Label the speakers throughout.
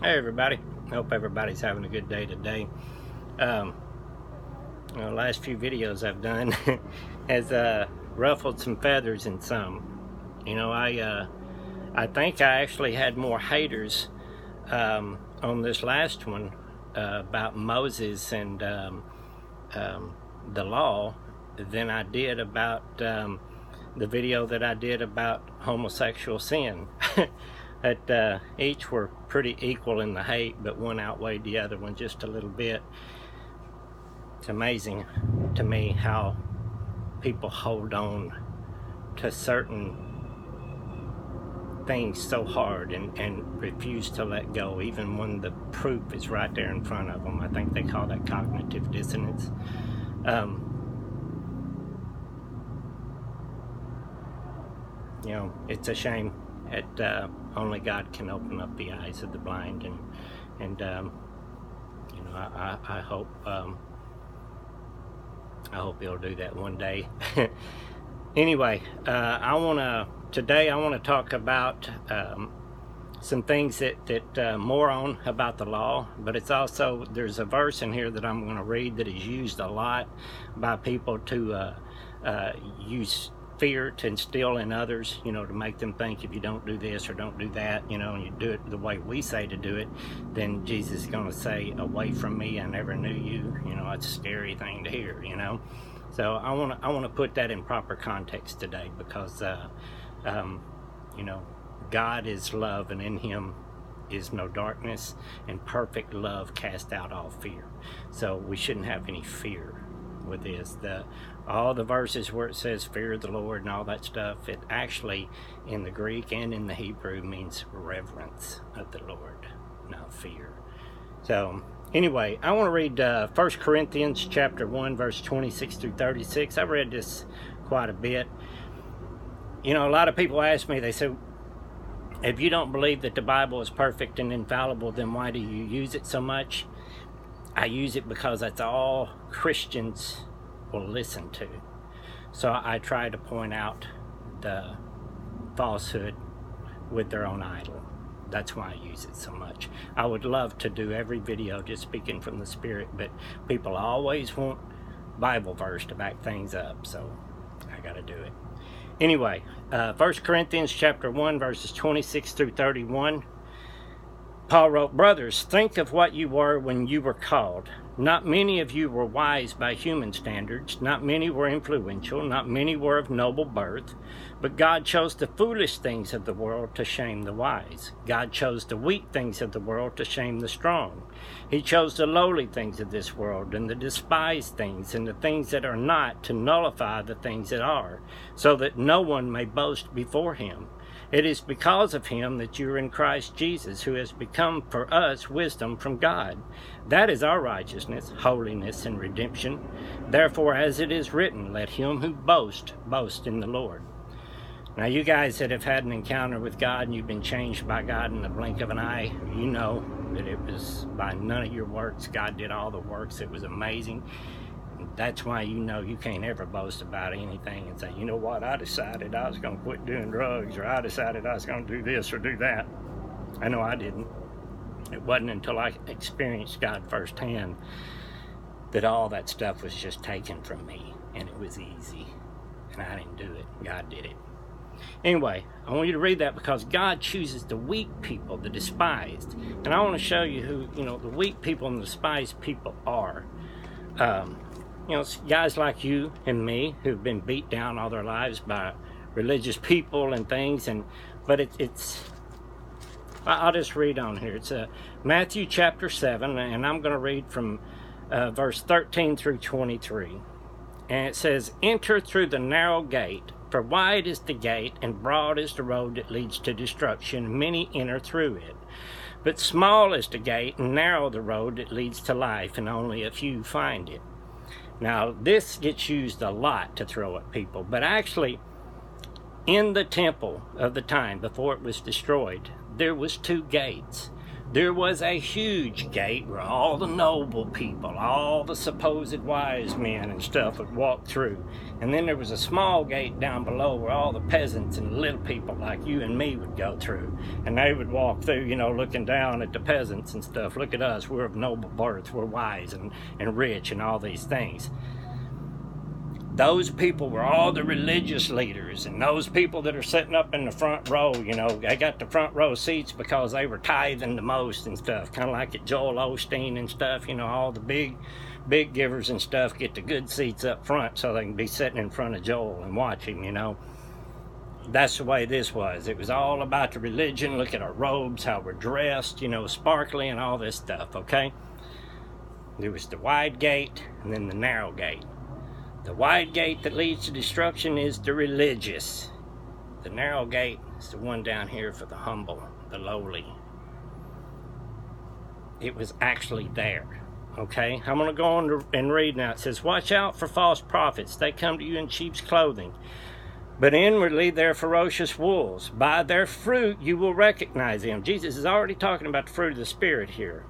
Speaker 1: Hey everybody, hope everybody's having a good day today. The last few videos I've done has ruffled some feathers in some. I think I actually had more haters on this last one about Moses and the law than I did about the video that I did about homosexual sin. That each were pretty equal in the hate, but one outweighed the other one just a little bit. It's amazing to me how people hold on to certain things so hard and refuse to let go, even when the proof is right there in front of them. I think they call that cognitive dissonance. It's a shame that only God can open up the eyes of the blind, and I hope He'll do that one day. Anyway, today I want to talk about some things that more on about the law, but it's also, there's a verse in here that I'm going to read that is used a lot by people to use fear to instill in others, to make them think if you don't do this or don't do that, and you do it the way we say to do it, then Jesus is going to say, "Away from me, I never knew you." It's a scary thing to hear, So I want to put that in proper context today, because God is love, and in Him is no darkness, and perfect love casts out all fear. So we shouldn't have any fear with this. All the verses where it says fear of the Lord and all that stuff, it actually in the Greek and in the Hebrew means reverence of the Lord, not fear. So anyway, I want to read 1 Corinthians chapter 1 verse 26 through 36. I've read this quite a bit. A lot of people ask me, they say, if you don't believe that the Bible is perfect and infallible, then why do you use it so much? I use it because that's all Christians will listen to. So I try to point out the falsehood with their own idol. That's why I use it so much. I would love to do every video just speaking from the Spirit, but people always want Bible verse to back things up, so I got to do it. Anyway, 1 Corinthians chapter 1 verses 26 through 31. Paul wrote, "Brothers, think of what you were when you were called. Not many of you were wise by human standards. Not many were influential. Not many were of noble birth. But God chose the foolish things of the world to shame the wise. God chose the weak things of the world to shame the strong. He chose the lowly things of this world and the despised things and the things that are not to nullify the things that are, so that no one may boast before Him. It is because of Him that you are in Christ Jesus, who has become for us wisdom from God. That is our righteousness, holiness, and redemption. Therefore, as it is written, let him who boasts, boast in the Lord." Now, you guys that have had an encounter with God and you've been changed by God in the blink of an eye, you know that it was by none of your works. God did all the works. It was amazing. That's why you can't ever boast about anything and say, "You know what, I decided I was going to quit doing drugs," or "I decided I was going to do this or do that." I know I didn't. It wasn't until I experienced God firsthand that all that stuff was just taken from me, and it was easy. And I didn't do it. God did it. Anyway, I want you to read that because God chooses the weak people, the despised. And I want to show you who, the weak people and the despised people are. Guys like you and me who've been beat down all their lives by religious people and things, but I'll just read on here. It's Matthew chapter 7, and I'm going to read from verse 13 through 23. And it says, "Enter through the narrow gate, for wide is the gate and broad is the road that leads to destruction, and many enter through it. But small is the gate and narrow the road that leads to life, and only a few find it." Now, this gets used a lot to throw at people, but actually, in the temple of the time before it was destroyed, there was two gates. There was a huge gate where all the noble people, all the supposed wise men and stuff would walk through. And then there was a small gate down below where all the peasants and little people like you and me would go through. And they would walk through, you know, looking down at the peasants and stuff. Look at us, we're of noble birth, we're wise and rich and all these things. Those people were all the religious leaders, and those people that are sitting up in the front row, you know, they got the front row seats because they were tithing the most and stuff, kind of like at Joel Osteen and stuff, you know, all the big givers and stuff get the good seats up front so they can be sitting in front of Joel and watch him, you know. That's the way this was. It was all about the religion. Look at our robes, how we're dressed, you know, sparkly and all this stuff, okay? There was the wide gate and then the narrow gate. The wide gate that leads to destruction is the religious. The narrow gate is the one down here for the humble, the lowly. It was actually there, okay? I'm going to go on and read now. It says, watch out for false prophets. They come to you in sheep's clothing, but inwardly they're ferocious wolves. By their fruit you will recognize them. Jesus is already talking about the fruit of the Spirit here.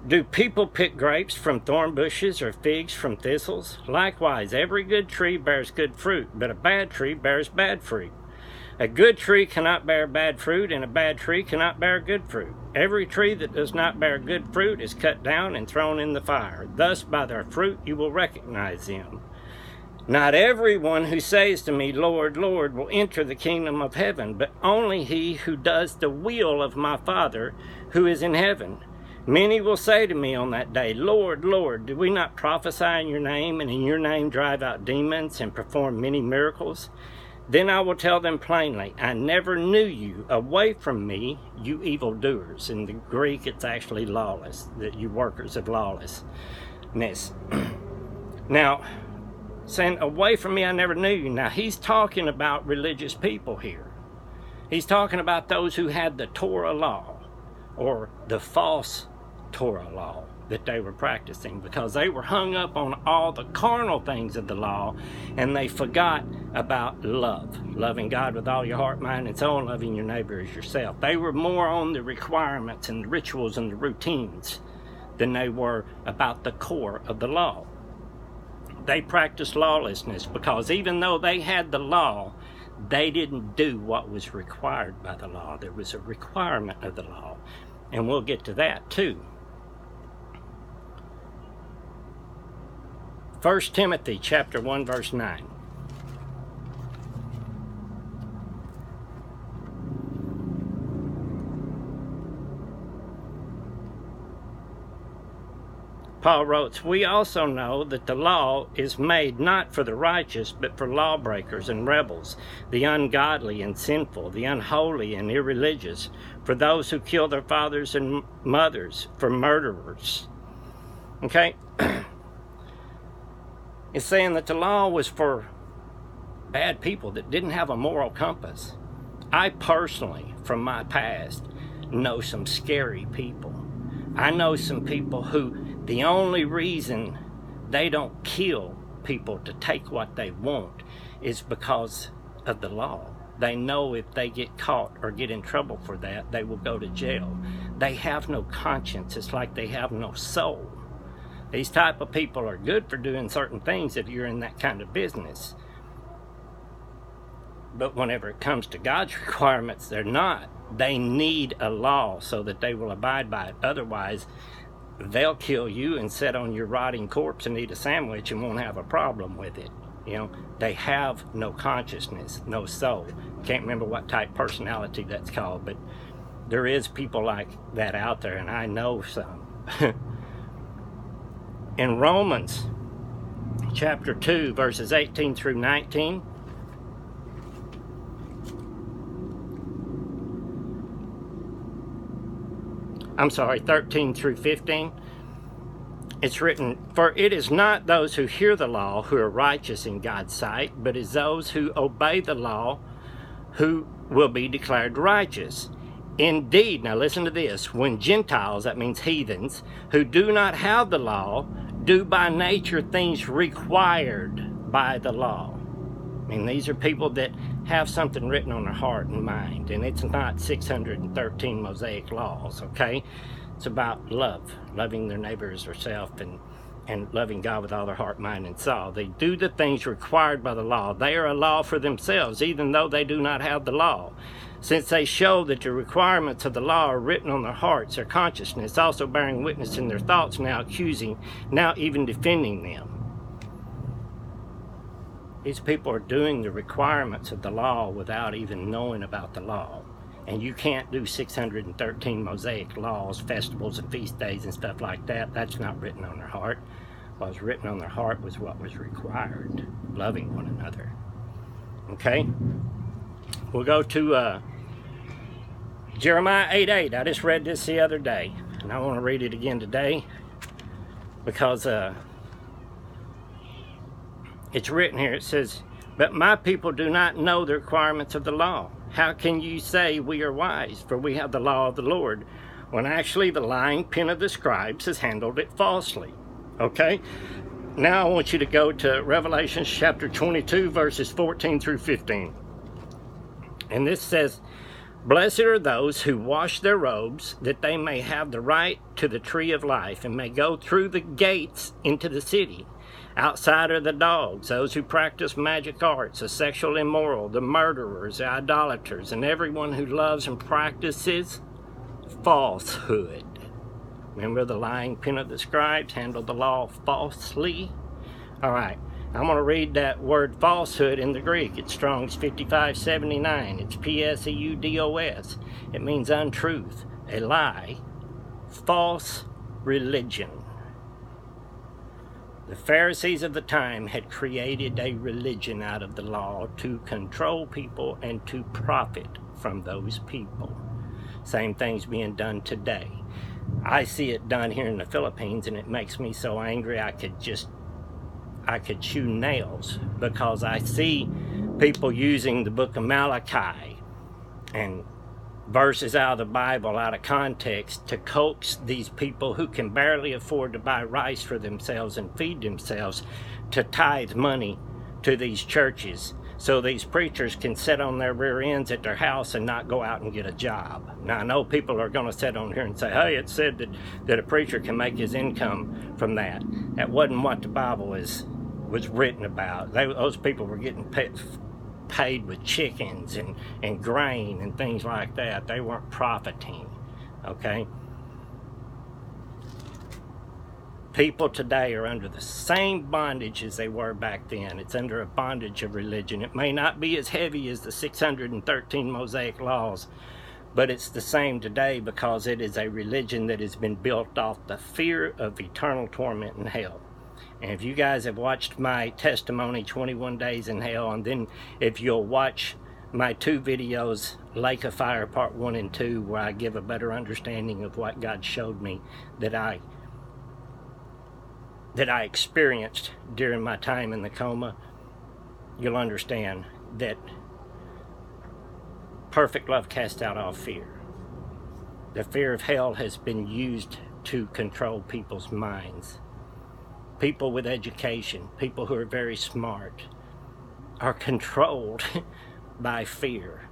Speaker 1: Do people pick grapes from thorn bushes or figs from thistles? Likewise, every good tree bears good fruit, but a bad tree bears bad fruit. A good tree cannot bear bad fruit, and a bad tree cannot bear good fruit. Every tree that does not bear good fruit is cut down and thrown in the fire. Thus, by their fruit you will recognize them. Not everyone who says to me, Lord, Lord, will enter the kingdom of heaven, but only he who does the will of my Father who is in heaven. Many will say to me on that day, Lord, Lord, did we not prophesy in your name, and in your name drive out demons and perform many miracles? Then I will tell them plainly, I never knew you. Away from me, you evildoers. In the Greek, it's actually lawless, that you workers of lawlessness. Now, saying, away from me, I never knew you. Now, he's talking about religious people here. He's talking about those who had the Torah law, or the false Torah law that they were practicing, because they were hung up on all the carnal things of the law, and they forgot about love, loving God with all your heart, mind, and soul, and loving your neighbor as yourself. They were more on the requirements and the rituals and the routines than they were about the core of the law. They practiced lawlessness because even though they had the law, they didn't do what was required by the law. There was a requirement of the law, and we'll get to that too. 1 Timothy chapter 1, verse 9. Paul wrote, we also know that the law is made not for the righteous, but for lawbreakers and rebels, the ungodly and sinful, the unholy and irreligious, for those who kill their fathers and mothers, for murderers. Okay? It's saying that the law was for bad people that didn't have a moral compass. I personally, from my past, know some scary people. I know some people who the only reason they don't kill people to take what they want is because of the law. They know if they get caught or get in trouble for that, they will go to jail. They have no conscience. It's like they have no soul. These type of people are good for doing certain things if you're in that kind of business. But whenever it comes to God's requirements, they're not. They need a law so that they will abide by it. Otherwise, they'll kill you and sit on your rotting corpse and eat a sandwich and won't have a problem with it. You know, they have no consciousness, no soul. Can't remember what type personality that's called, but there is people like that out there, and I know some. In Romans chapter 2, verses 18 through 19, I'm sorry, 13 through 15, it's written, for it is not those who hear the law who are righteous in God's sight, but is those who obey the law who will be declared righteous. Indeed, now listen to this, when Gentiles, that means heathens, who do not have the law, do by nature things required by the law. I mean, these are people that have something written on their heart and mind, and it's not 613 Mosaic laws, okay? It's about love, loving their neighbor as herself, and loving God with all their heart, mind, and soul. They do the things required by the law. They are a law for themselves, even though they do not have the law. Since they show that the requirements of the law are written on their hearts, their consciousness, also bearing witness in their thoughts, now accusing, now even defending them. These people are doing the requirements of the law without even knowing about the law. And you can't do 613 Mosaic laws, festivals and feast days and stuff like that. That's not written on their heart. What was written on their heart was what was required, loving one another. Okay? We'll go to Jeremiah 8:8. I just read this the other day, and I want to read it again today because it's written here. It says, "But my people do not know the requirements of the law. How can you say we are wise, for we have the law of the Lord, when actually the lying pen of the scribes has handled it falsely?" Okay? Now I want you to go to Revelation chapter 22, verses 14 through 15. And this says, "Blessed are those who wash their robes, that they may have the right to the tree of life, and may go through the gates into the city. Outside are the dogs, those who practice magic arts, the sexual immoral, the murderers, the idolaters, and everyone who loves and practices falsehood." Remember, the lying pen of the scribes handled the law falsely? All right, I'm going to read that word falsehood in the Greek. It's Strong's 5579. It's P-S-E-U-D-O-S. It means untruth, a lie, false religion. The Pharisees of the time had created a religion out of the law to control people and to profit from those people. Same thing's being done today. I see it done here in the Philippines, and it makes me so angry I could chew nails, because I see people using the book of Malachi and verses out of the Bible out of context to coax these people who can barely afford to buy rice for themselves and feed themselves to tithe money to these churches, so these preachers can sit on their rear ends at their house and not go out and get a job. Now, I know people are going to sit on here and say, "Hey, it said that a preacher can make his income from that." That wasn't what the Bible was written about. Those people were getting paid with chickens and grain and things like that. They weren't profiting, okay? People today are under the same bondage as they were back then. It's under a bondage of religion. It may not be as heavy as the 613 Mosaic laws, but it's the same today, because it is a religion that has been built off the fear of eternal torment in hell. And if you guys have watched my testimony, 21 Days in Hell, and then if you'll watch my 2 videos, Lake of Fire Part 1 and 2, where I give a better understanding of what God showed me that I experienced during my time in the coma, you'll understand that perfect love casts out all fear. The fear of hell has been used to control people's minds. People with education, people who are very smart, are controlled by fear.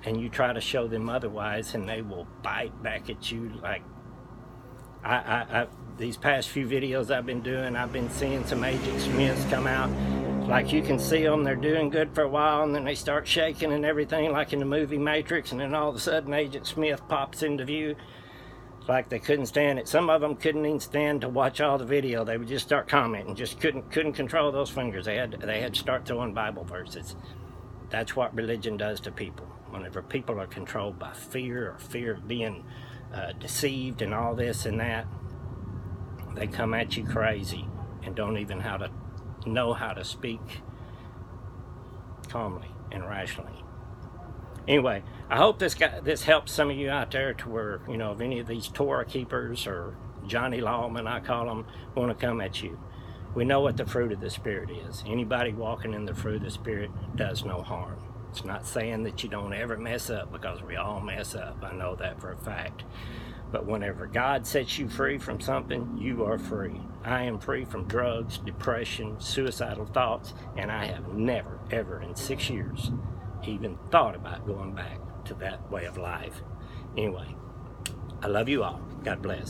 Speaker 1: And you try to show them otherwise, and they will bite back at you like... These past few videos I've been doing, I've been seeing some Agent Smiths come out. Like, you can see them, they're doing good for a while, and then they start shaking and everything, like in the movie Matrix, and then all of a sudden Agent Smith pops into view. It's like they couldn't stand it. Some of them couldn't even stand to watch all the video. They would just start commenting, just couldn't control those fingers. They had to start throwing Bible verses. That's what religion does to people. Whenever people are controlled by fear, or fear of being deceived and all this and that, they come at you crazy and don't even know how to speak calmly and rationally. Anyway, I hope this helps some of you out there, to where, you know, if any of these Torah keepers, or Johnny Lawman, I call them, want to come at you. We know what the fruit of the Spirit is. Anybody walking in the fruit of the Spirit does no harm. It's not saying that you don't ever mess up, because we all mess up. I know that for a fact. But whenever God sets you free from something, you are free. I am free from drugs, depression, suicidal thoughts, and I have never, ever in 6 years even thought about going back to that way of life. Anyway, I love you all. God bless.